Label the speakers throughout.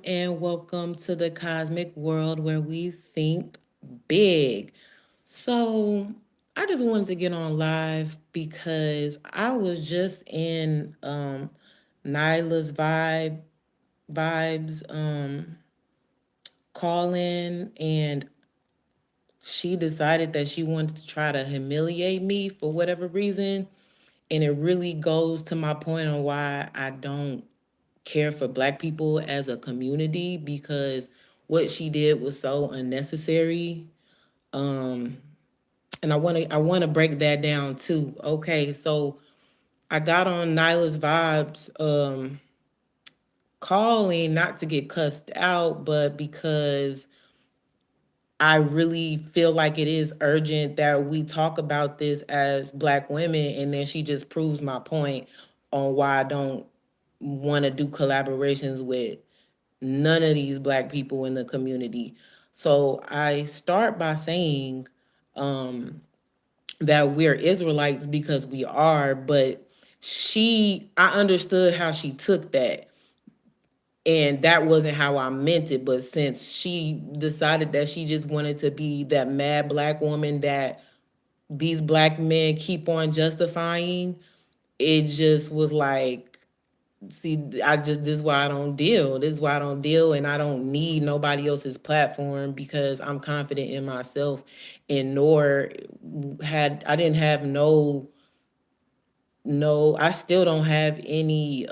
Speaker 1: and welcome to the cosmic world where we think big. So, I just wanted to get on live because I was just in Nyla's vibes call in, and she decided that she wanted to try to humiliate me for whatever reason. And it really goes to my point on why I don't care for black people as a community, because what she did was so unnecessary. Um, and I want to break that down too. Okay, so I got on Nyla's vibes calling not to get cussed out, but because I really feel like it is urgent that we talk about this as black women, and then she just proves my point on why I don't want to do collaborations with none of these black people in the community. So I start by saying that we're Israelites because we are, but I understood how she took that. And that wasn't how I meant it. But since she decided that she just wanted to be that mad black woman that these black men keep on justifying, it just was like, see, this is why I don't deal. This is why I don't deal, and I don't need nobody else's platform because I'm confident in myself. And nor I didn't have I still don't have any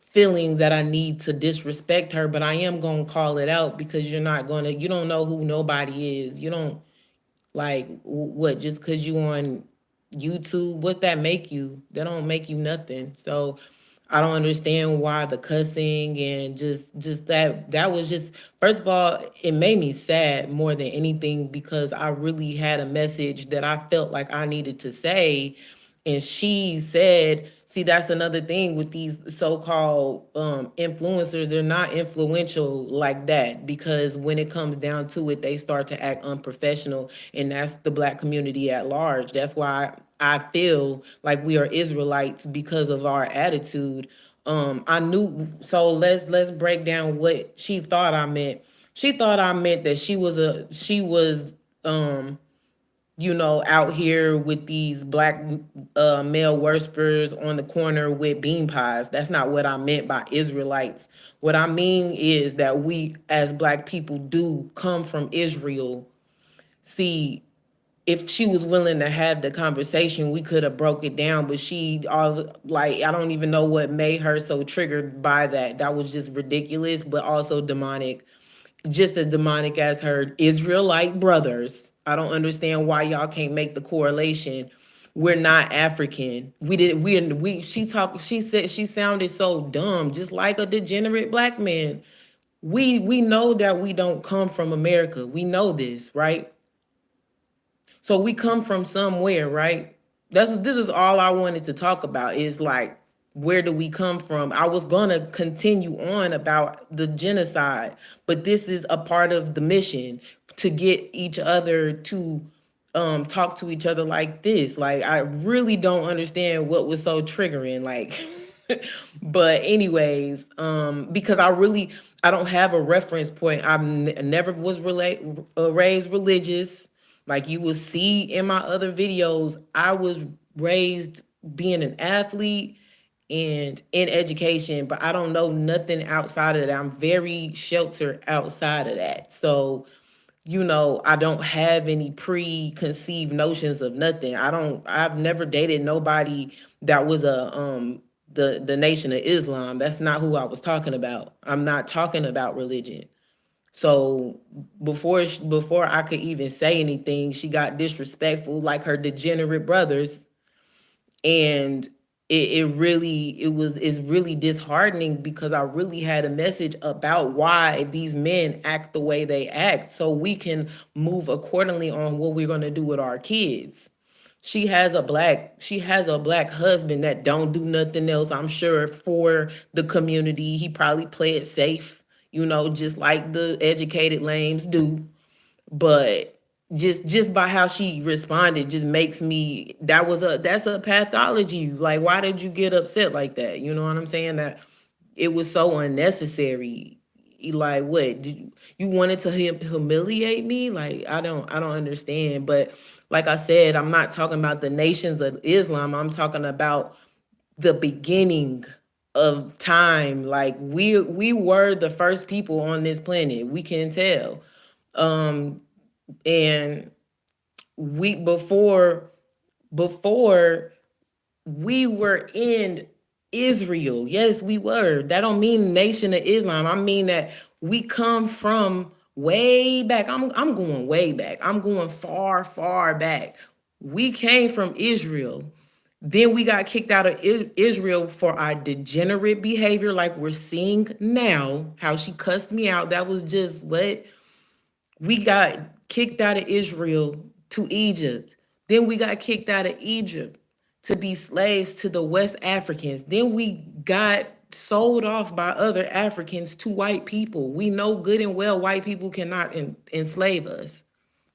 Speaker 1: feeling that I need to disrespect her, but I am gonna call it out because you don't know who nobody is. You don't, like, what, just because you on YouTube, what that make you? That don't make you nothing. So I don't understand why the cussing and just that was just, first of all, it made me sad more than anything because I really had a message that I felt like I needed to say. And she said, see, that's another thing with these so-called influencers. They're not influential like that, because when it comes down to it, they start to act unprofessional, and that's the black community at large. That's why I feel like we are Israelites, because of our attitude. I knew. So let's break down what she thought I meant. She thought I meant that she was out here with these black male worshippers on the corner with bean pies. That's not what I meant by Israelites. What I mean is that we as black people do come from Israel. See, if she was willing to have the conversation, we could have broke it down, but I don't even know what made her so triggered by that. That was just ridiculous, but also demonic, just as demonic as her Israelite brothers. I don't understand why y'all can't make the correlation. We're not African. We did we she said she sounded so dumb, just like a degenerate black man. We know that we don't come from America. We know this, right? So we come from somewhere, right? This is all I wanted to talk about, is like, where do we come from? I was gonna continue on about the genocide, but this is a part of the mission, to get each other to talk to each other like this. Like, I really don't understand what was so triggering. Like, but anyways, because I don't have a reference point. Never was raised religious. Like you will see in my other videos, I was raised being an athlete and in education, but I don't know nothing outside of that. I'm very sheltered outside of that. So, I don't have any preconceived notions of nothing. I've never dated nobody that was the Nation of Islam. That's not who I was talking about. I'm not talking about religion. So before I could even say anything, she got disrespectful like her degenerate brothers. And it's really disheartening, because I really had a message about why these men act the way they act, so we can move accordingly on what we're going to do with our kids. She has a black husband that don't do nothing else, I'm sure, for the community. He probably play it safe, just like the educated lames do. But just by how she responded just makes me, that's a pathology. Like, why did you get upset like that? You know what I'm saying? That it was so unnecessary. Like, what did you wanted to humiliate me? Like, I don't understand. But like I said, I'm not talking about the nations of Islam. I'm talking about the beginning of time. Like, we were the first people on this planet. We can tell. And we before we were in Israel. Yes, we were. That don't mean Nation of Islam. I mean that we come from way back. I'm going way back. I'm going far, far back. We came from Israel. Then we got kicked out of Israel for our degenerate behavior, like we're seeing now. How she cussed me out. That was just what we got kicked out of Israel to Egypt. Then we got kicked out of Egypt to be slaves to the West Africans. Then we got sold off by other Africans to white people. We know good and well white people cannot enslave us.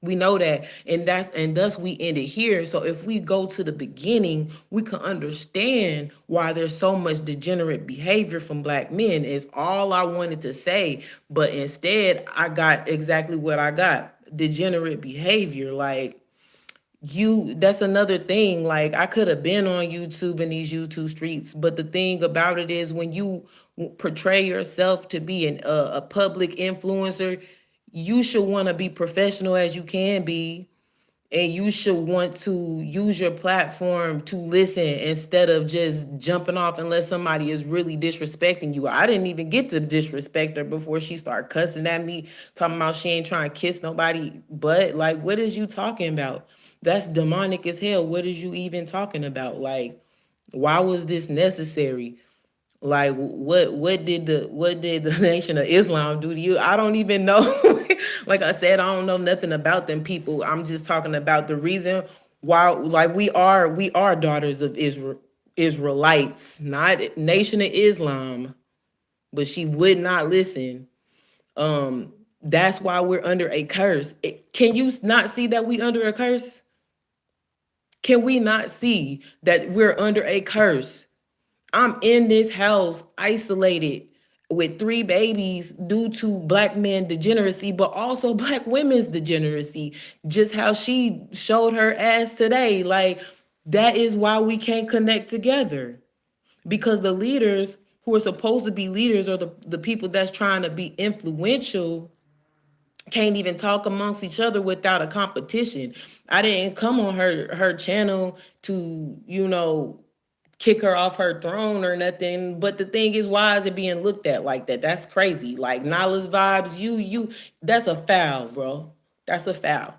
Speaker 1: We know that, and thus we ended here. So if we go to the beginning, we can understand why there's so much degenerate behavior from black men. Is all I wanted to say, but instead I got exactly what I got: degenerate behavior. Like, that's another thing. Like, I could have been on YouTube in these YouTube streets, but the thing about it is, when you portray yourself to be a public influencer, you should want to be professional as you can be, and you should want to use your platform to listen instead of just jumping off unless somebody is really disrespecting you. I didn't even get to disrespect her before she started cussing at me, talking about she ain't trying to kiss nobody. But like, what is you talking about? That's demonic as hell. What is you even talking about? Like, why was this necessary? Like, what did the Nation of Islam do to you? I don't even know. Like I said, I don't know nothing about them people. I'm just talking about the reason why. Like, we are daughters of Israel, Israelites, not Nation of Islam. But she would not listen. That's why we're under a curse. Can you not see that we under a curse? Can we not see that we're under a curse? I'm in this house isolated with 3 babies due to black men degeneracy, but also black women's degeneracy. Just how she showed her ass today. Like, that is why we can't connect together. Because the leaders who are supposed to be leaders, or the people that's trying to be influential, can't even talk amongst each other without a competition. I didn't come on her channel to, kick her off her throne or nothing. But the thing is, why is it being looked at like that? That's crazy. Like, Nyla's vibes, that's a foul, bro. That's a foul.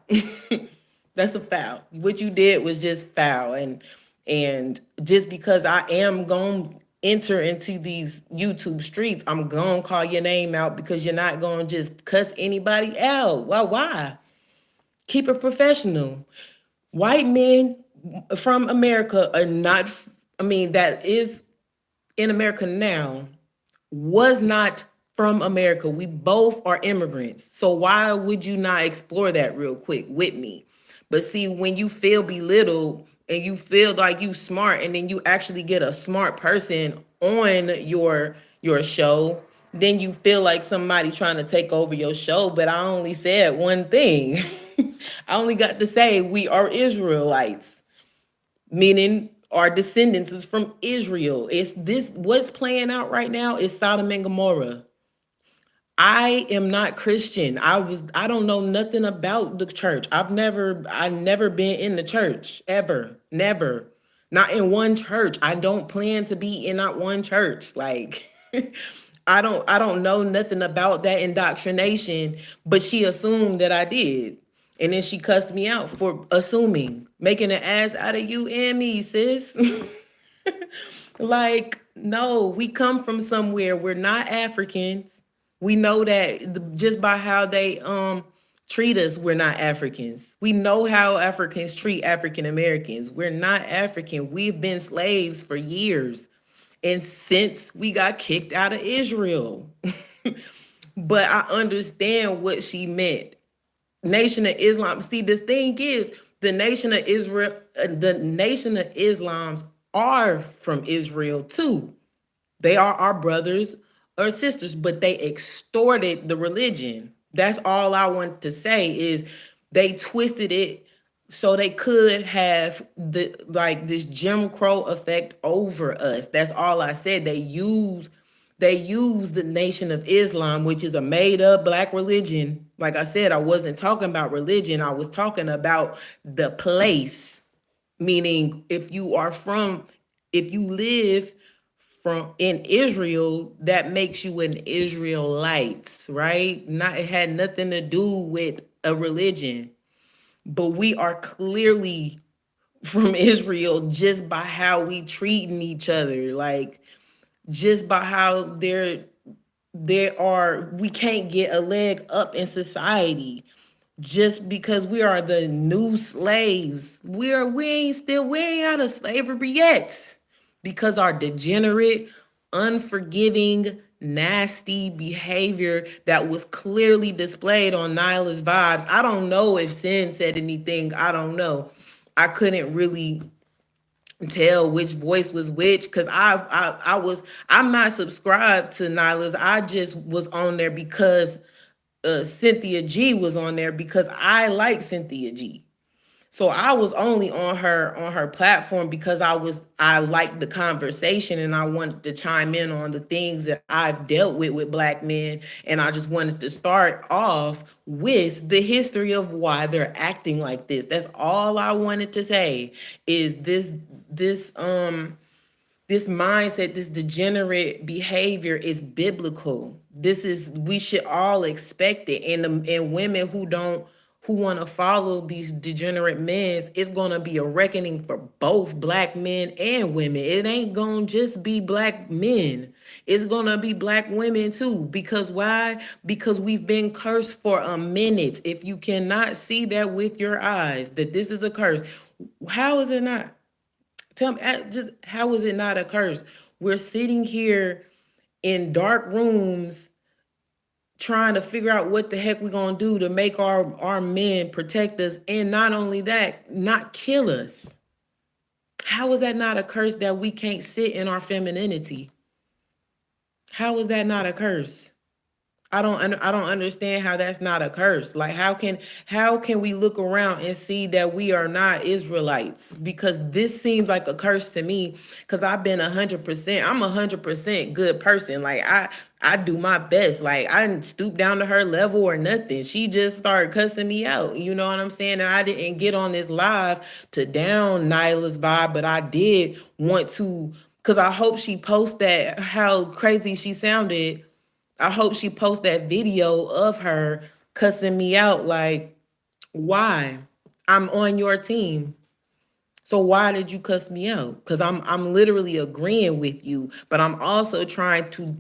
Speaker 1: That's a foul. What you did was just foul. And just because I am going to enter into these YouTube streets, I'm going to call your name out, because you're not going to just cuss anybody out. Why? Keep it professional. White men from America are not, that is in America now, was not from America. We both are immigrants. So why would you not explore that real quick with me? But see, when you feel belittled and you feel like you smart, and then you actually get a smart person on your show, then you feel like somebody trying to take over your show. But I only said one thing. I only got to say we are Israelites, meaning our descendants is from Israel. It's this, what's playing out right now is Sodom and Gomorrah. I am not Christian. I don't know nothing about the church. I never been in the church ever. Never. Not in one church. I don't plan to be in not one church. Like, I don't know nothing about that indoctrination, but she assumed that I did. And then she cussed me out for assuming, making an ass out of you and me, sis. Like, no, we come from somewhere. We're not Africans. We know that just by how they treat us, we're not Africans. We know how Africans treat African Americans. We're not African. We've been slaves for years. And since we got kicked out of Israel. But I understand what she meant. Nation of Islam. See, this thing is, the Nation of Israel, the Nation of Islams are from Israel too. They are our brothers or sisters, but they extorted the religion. That's all I want to say is they twisted it so they could have the like this Jim Crow effect over us. That's all I said. They use the Nation of Islam, which is a made up black religion. Like I said, I wasn't talking about religion. I was talking about the place, meaning if you live from in Israel, that makes you an Israelite, right? Not it had nothing to do with a religion. But we are clearly from Israel just by how we treating each other, like just by how we can't get a leg up in society just because we are the new slaves. We ain't out of slavery yet. Because our degenerate, unforgiving, nasty behavior that was clearly displayed on Nyla's vibes. I don't know if Sin said anything. I don't know. I couldn't really tell which voice was which because I'm not subscribed to Nyla's. I just was on there because Cynthia G was on there because I like Cynthia G. So I was only on her platform because I liked the conversation and I wanted to chime in on the things that I've dealt with black men, and I just wanted to start off with the history of why they're acting like this. That's all I wanted to say is this mindset, this degenerate behavior is biblical. We should all expect it. And women who want to follow these degenerate men, it's going to be a reckoning for both black men and women. It ain't going to just be black men. It's going to be black women too. Because why? Because we've been cursed for a minute. If you cannot see that with your eyes, that this is a curse, how is it not? Tell me, just how is it not a curse? We're sitting here in dark rooms trying to figure out what the heck we're gonna do to make our men protect us, and not only that, not kill us. How is that not a curse that we can't sit in our femininity? How is that not a curse? I don't understand how that's not a curse. Like how can we look around and see that we are not Israelites? Because this seems like a curse to me. Because I've been 100%. I'm 100% good person. Like I do my best. Like I didn't stoop down to her level or nothing. She just started cussing me out. You know what I'm saying? And I didn't get on this live to down Nyla's vibe, but I did want to. Because I hope she posts that how crazy she sounded. I hope she posts that video of her cussing me out. Like, why? I'm on your team. So why did you cuss me out? Because I'm literally agreeing with you, but I'm also trying to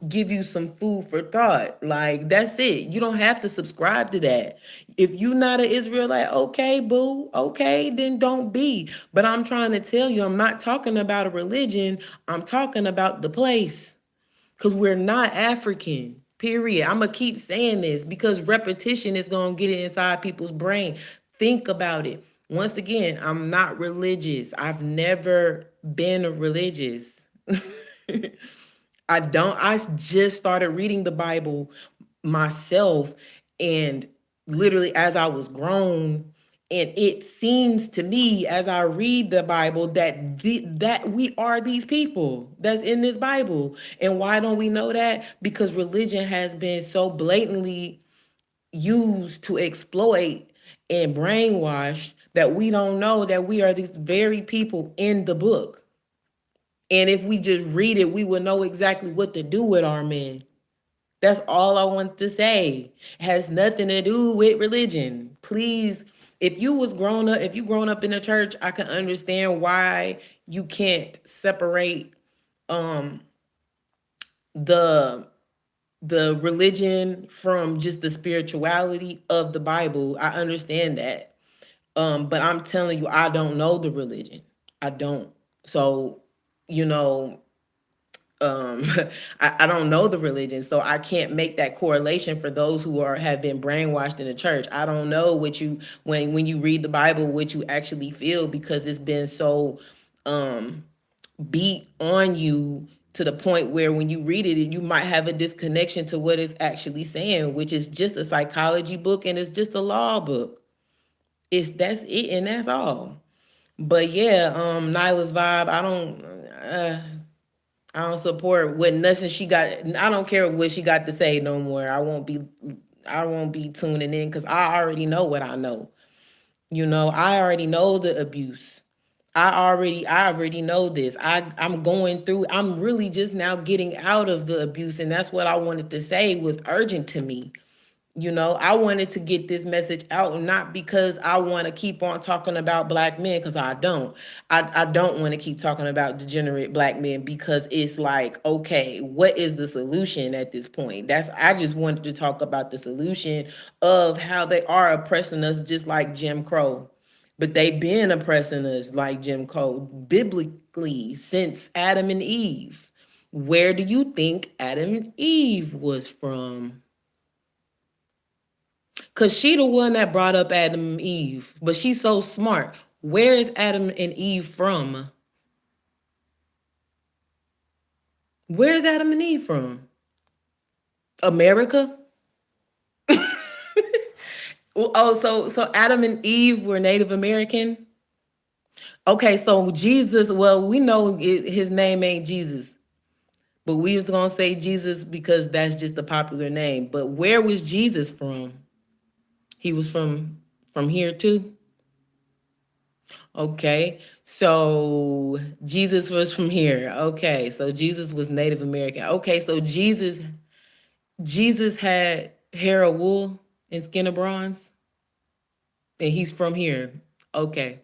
Speaker 1: give you some food for thought. Like, that's it. You don't have to subscribe to that. If you're not an Israelite, okay, boo. Okay, then don't be. But I'm trying to tell you, I'm not talking about a religion. I'm talking about the place. Because we're not African, period. I'm going to keep saying this because repetition is going to get it inside people's brain. Think about it. Once again, I'm not religious. I've never been religious. I just started reading the Bible myself, and literally as I was grown, and it seems to me as I read the Bible that we are these people that's in this Bible. And why don't we know that? Because religion has been so blatantly used to exploit and brainwash that we don't know that we are these very people in the book. And if we just read it, we will know exactly what to do with our men. That's all I want to say. It has nothing to do with religion. Please, if you grown up in the church, I can understand why you can't separate um the the religion from just the spirituality of the Bible. I understand that. But I'm telling you, I don't know the religion. I don't. So, you know, um I don't know the religion, so I can't make that correlation for those who have been brainwashed in the church. I don't know what you when you read the Bible what you actually feel, because it's been so um beat on you to the point where when you read it, you might have a disconnection to what it's actually saying, which is just a psychology book and it's just a law book. That's it and that's all. But yeah, Nyla's vibe, I don't support what nothing she got. I don't care what she got to say no more. I won't be tuning in because I already know what I know. I already know the abuse. I already know this. I'm going through, I'm really just now getting out of the abuse. And that's what I wanted to say was urgent to me. I wanted to get this message out, not because I want to keep on talking about black men, because I don't. I don't want to keep talking about degenerate black men because it's like, okay, what is the solution at this point? I just wanted to talk about the solution of how they are oppressing us just like Jim Crow. But they've been oppressing us like Jim Crow biblically since Adam and Eve. Where do you think Adam and Eve was from? Cause she the one that brought up Adam and Eve, but she's so smart. Where is Adam and Eve from? Where's Adam and Eve from? America? Oh, so Adam and Eve were Native American? Okay, so Jesus, well, we know his name ain't Jesus, but we was gonna say Jesus because that's just the popular name. But where was Jesus from? He was from here too? Okay, so Jesus was from here. Okay, so Jesus was Native American. Okay, so Jesus had hair of wool and skin of bronze, and he's from here. Okay.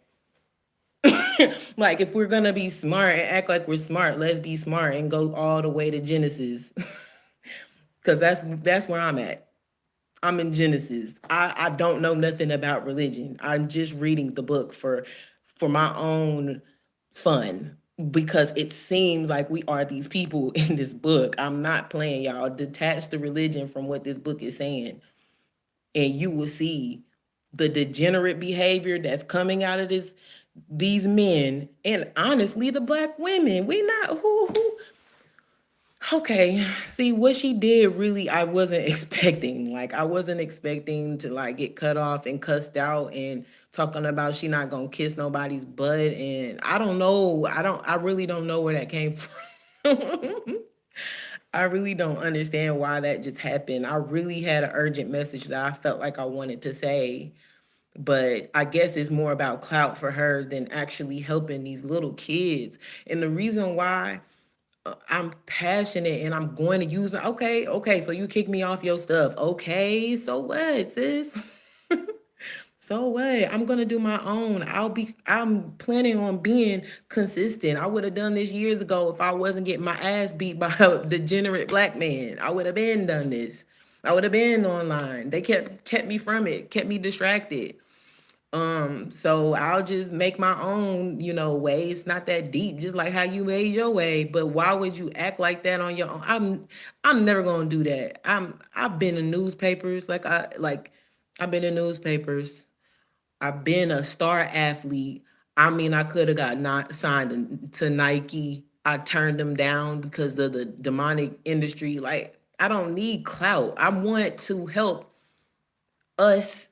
Speaker 1: Like if we're gonna be smart and act like we're smart, let's be smart and go all the way to Genesis. Cause that's where I'm at. I'm in Genesis. I don't know nothing about religion. I'm just reading the book for my own fun because it seems like we are these people in this book. I'm not playing, y'all. Detach the religion from what this book is saying, and you will see the degenerate behavior that's coming out of these men, and honestly, the black women. We not who. Okay, see what she did really I wasn't expecting. Like I wasn't expecting to like get cut off and cussed out and talking about she not gonna kiss nobody's butt. And I don't know. I really don't know where that came from. I really don't understand why that just happened. I really had an urgent message that I felt like I wanted to say. But I guess it's more about clout for her than actually helping these little kids. And the reason why I'm passionate and I'm going to use my okay, so you kick me off your stuff. Okay, so what, sis? So what? I'm gonna do my own. I'm planning on being consistent. I would have done this years ago if I wasn't getting my ass beat by a degenerate black man. I would have been done this. I would have been online. They kept me from it, kept me distracted. So I'll just make my own, way. It's not that deep, just like how you made your way. But why would you act like that on your own? I'm never gonna do that. I've been in newspapers, I've been in newspapers. I've been a star athlete. I mean, I could have got not signed to Nike. I turned them down because of the demonic industry. Like, I don't need clout. I want to help us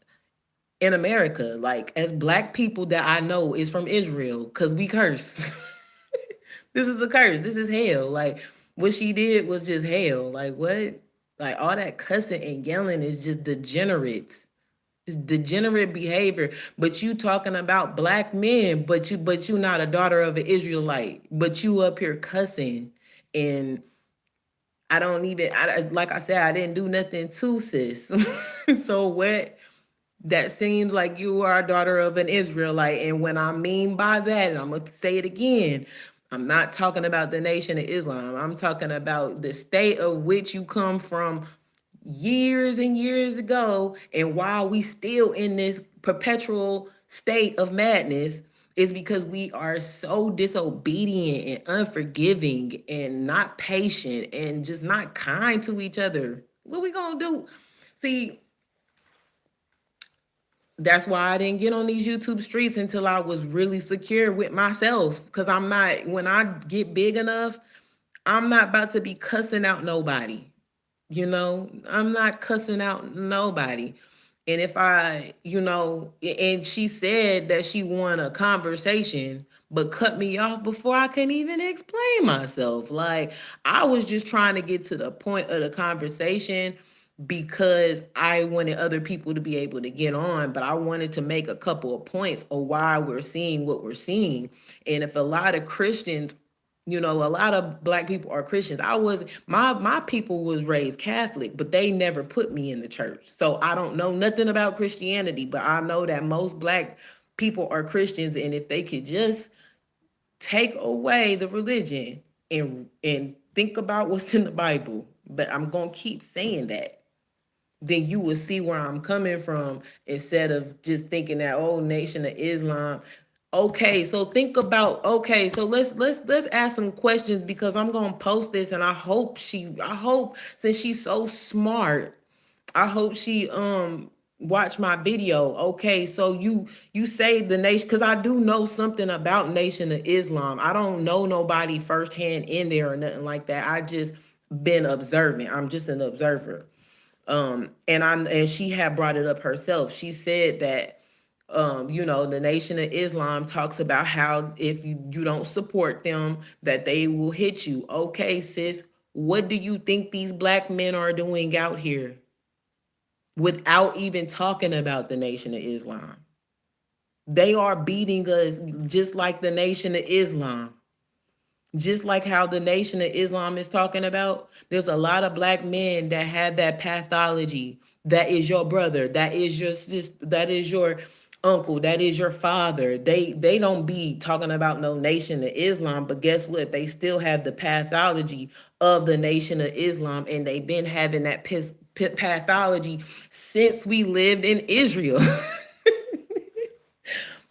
Speaker 1: in America, like as black people that I know is from Israel, because we curse. This is a curse. This is hell. Like what she did was just hell. Like what? Like all that cussing and yelling is just degenerate. It's degenerate behavior. But you talking about black men, but you not a daughter of an Israelite. But you up here cussing. And I don't even like I said, I didn't do nothing to sis. So what? That seems like you are a daughter of an Israelite. And when I mean by that, and I'm going to say it again, I'm not talking about the nation of Islam. I'm talking about the state of which you come from years and years ago. And while we still in this perpetual state of madness, is because we are so disobedient and unforgiving and not patient and just not kind to each other. What we gonna do? See, that's why I didn't get on these YouTube streets until I was really secure with myself. Cause I'm not, when I get big enough, I'm not about to be cussing out nobody. I'm not cussing out nobody. And if I, and she said that she won a conversation, but cut me off before I can even explain myself. Like, I was just trying to get to the point of the conversation because I wanted other people to be able to get on, but I wanted to make a couple of points of why we're seeing what we're seeing. And if a lot of Christians, a lot of black people are Christians. I was my people was raised Catholic, but they never put me in the church. So I don't know nothing about Christianity, but I know that most black people are Christians, and if they could just take away the religion and think about what's in the Bible, but I'm going to keep saying that, then you will see where I'm coming from instead of just thinking that, oh, Nation of Islam. Okay, so think about, okay, so let's ask some questions, because I'm gonna post this, and I hope since she's so smart, I hope she watch my video. Okay, so you say the nation, because I do know something about Nation of Islam. I don't know nobody firsthand in there or nothing like that. I just been observing. I'm just an observer. And she had brought it up herself. She said that the Nation of Islam talks about how if you don't support them, that they will hit you. Okay, sis, what do you think these black men are doing out here without even talking about the Nation of Islam? They are beating us just like the Nation of Islam. Just like how the Nation of Islam is talking about, there's a lot of black men that have that pathology. That is your brother, that is your sister, that is your uncle, that is your father. They don't be talking about no Nation of Islam, but guess what? They still have the pathology of the Nation of Islam, and they've been having that pathology since we lived in Israel.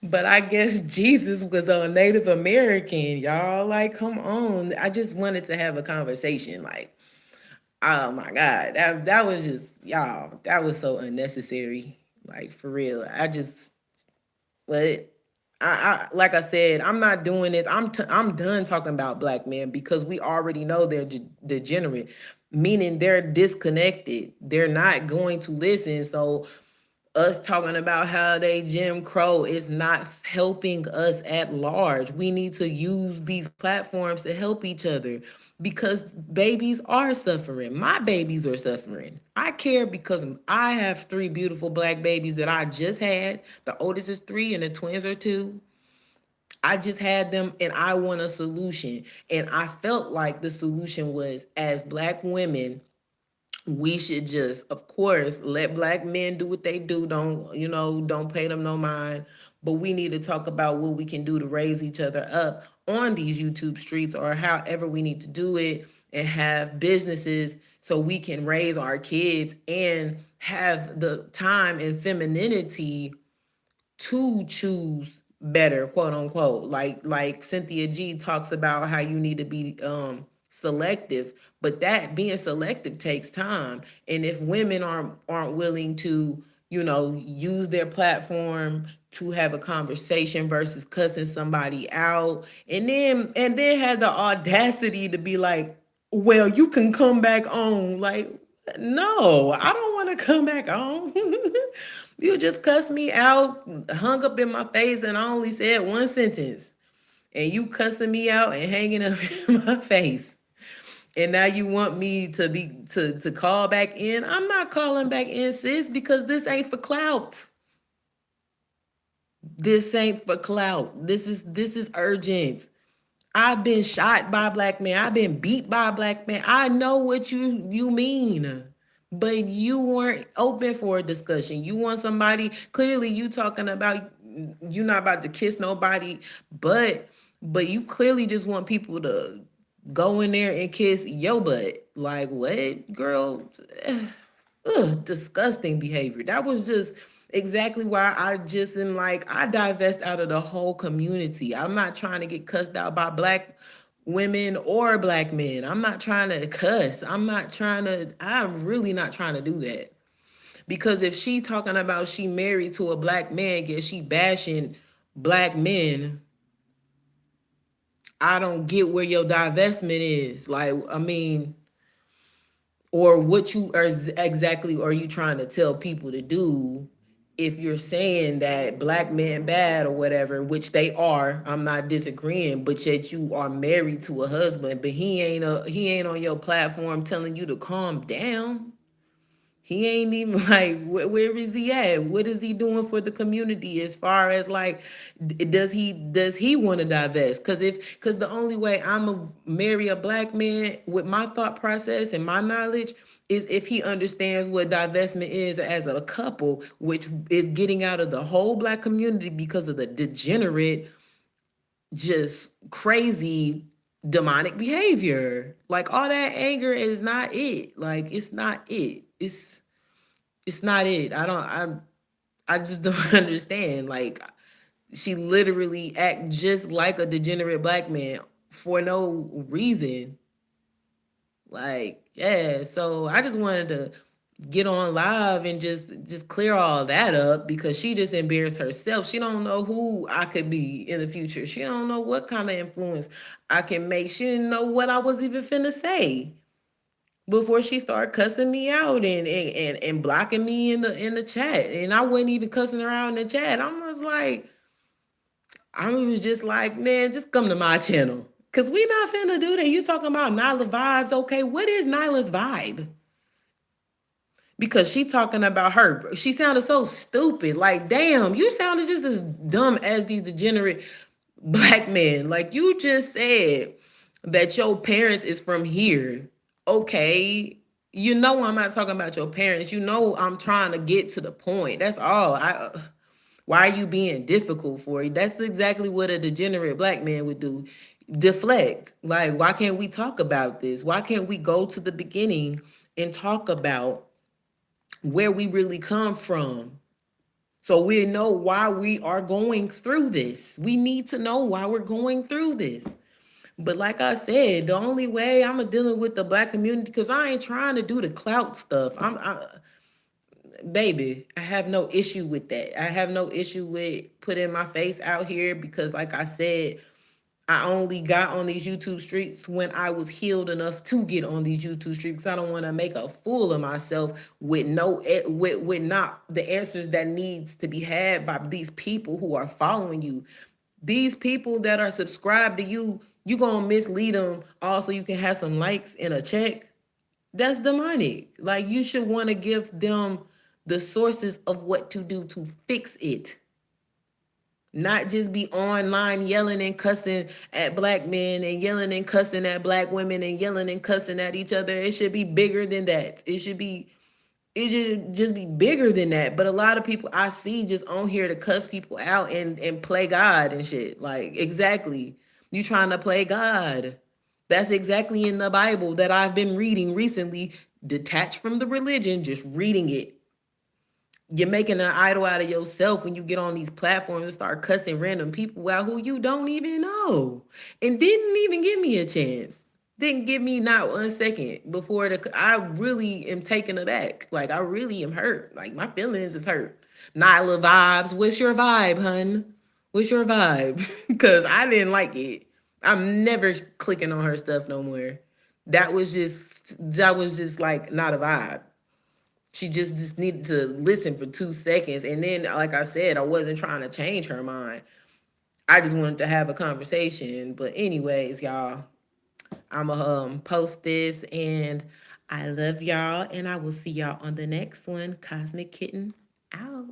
Speaker 1: But I guess Jesus was a Native American, y'all. Like, come on. I just wanted to have a conversation. Like, oh my God. That was just, y'all, that was so unnecessary. Like, for real. But like I said, I'm not doing this. I'm done talking about black men, because we already know they're degenerate, meaning they're disconnected. They're not going to listen. So us talking about how they Jim Crow is not helping us at large. We need to use these platforms to help each other, because babies are suffering. My babies are suffering. I care because I have 3 beautiful black babies that I just had. The oldest is 3 and the twins are 2. I just had them, and I want a solution. And I felt like the solution was, as black women, we should just, of course, let black men do what they do. Don't pay them no mind. But we need to talk about what we can do to raise each other up on these YouTube streets, or however we need to do it, and have businesses so we can raise our kids and have the time and femininity to choose better, quote unquote. Like Cynthia G talks about how you need to be selective, but that being selective takes time. And if women aren't willing to, use their platform to have a conversation versus cussing somebody out, and then had the audacity to be like, well, you can come back on. Like, no, I don't want to come back on. You just cussed me out, hung up in my face, and I only said one sentence. And you cussing me out and hanging up in my face. And now you want me to call back in? I'm not calling back in, sis, because this ain't for clout. This ain't for clout. This is urgent. I've been shot by black men. I've been beat by black men. I know what you mean. But you weren't open for a discussion. You want somebody, clearly you talking about, you're not about to kiss nobody, but you clearly just want people to go in there and kiss your butt. Like, what, girl? Ugh, disgusting behavior. That was just exactly why I just am like, I divest out of the whole community. I'm not trying to get cussed out by black women or black men. I'm not trying to cuss. I'm really not trying to do that. Because if she talking about she married to a black man, yet she bashing black men, I don't get where your divestment is. Like, I mean, or what you are exactly are you trying to tell people to do if you're saying that black men bad or whatever, which they are, I'm not disagreeing, but yet you are married to a husband, but he ain't on your platform telling you to calm down. He ain't even like where is he at? What is he doing for the community as far as like does he want to divest? Because the only way I'm a marry a black man with my thought process and my knowledge is if he understands what divestment is as a couple, which is getting out of the whole black community because of the degenerate, just crazy demonic behavior. Like all that anger is not it. Like it's not it. It's not it. I just don't understand. Like she literally act just like a degenerate black man for no reason. Like, yeah, so I just wanted to get on live and just clear all that up because she just embarrassed herself. She don't know who I could be in the future. She don't know what kind of influence I can make. She didn't know what I was even finna say before she started cussing me out and blocking me in the chat. And I wasn't even cussing her out in the chat. I was just like, man, just come to my channel. Cause we not finna do that. You talking about Nyla vibes. Okay, what is Nyla's vibe? Because she talking about her. She sounded so stupid. Like, damn, you sounded just as dumb as these degenerate black men. Like you just said that your parents is from here. Okay. You know I'm not talking about your parents. You know I'm trying to get to the point. That's all. Why are you being difficult for you? That's exactly what a degenerate black man would do. Deflect. Like, why can't we talk about this? Why can't we go to the beginning and talk about where we really come from? So we know why we are going through this. We need to know why we're going through this. But like I said, the only way I'm dealing with the black community, because I ain't trying to do the clout stuff. Baby, I have no issue with that. I have no issue with putting my face out here because, like I said, I only got on these YouTube streets when I was healed enough to get on these YouTube streets. I don't want to make a fool of myself with with not the answers that needs to be had by these people who are following you. These people that are subscribed to you, you gonna mislead them also you can have some likes and a check. That's demonic. Like you should want to give them the sources of what to do to fix it. Not just be online yelling and cussing at black men and yelling and cussing at black women and yelling and cussing at each other. It should be bigger than that. It should just be bigger than that. But a lot of people I see just on here to cuss people out and play God and shit. Like, exactly. You trying to play God. That's exactly in the Bible that I've been reading recently, detached from the religion, just reading it. You're making an idol out of yourself when you get on these platforms and start cussing random people out who you don't even know and didn't even give me a chance. Didn't give me not 1 second before I really am taken aback. Like I really am hurt. Like my feelings is hurt. Nyla vibes. What's your vibe, hun? What's your vibe? Because I didn't like it. I'm never clicking on her stuff no more. That was just like not a vibe. She just needed to listen for 2 seconds. And then, like I said, I wasn't trying to change her mind. I just wanted to have a conversation. But anyways, y'all, I'ma post this and I love y'all and I will see y'all on the next one. Cosmic Kitten out.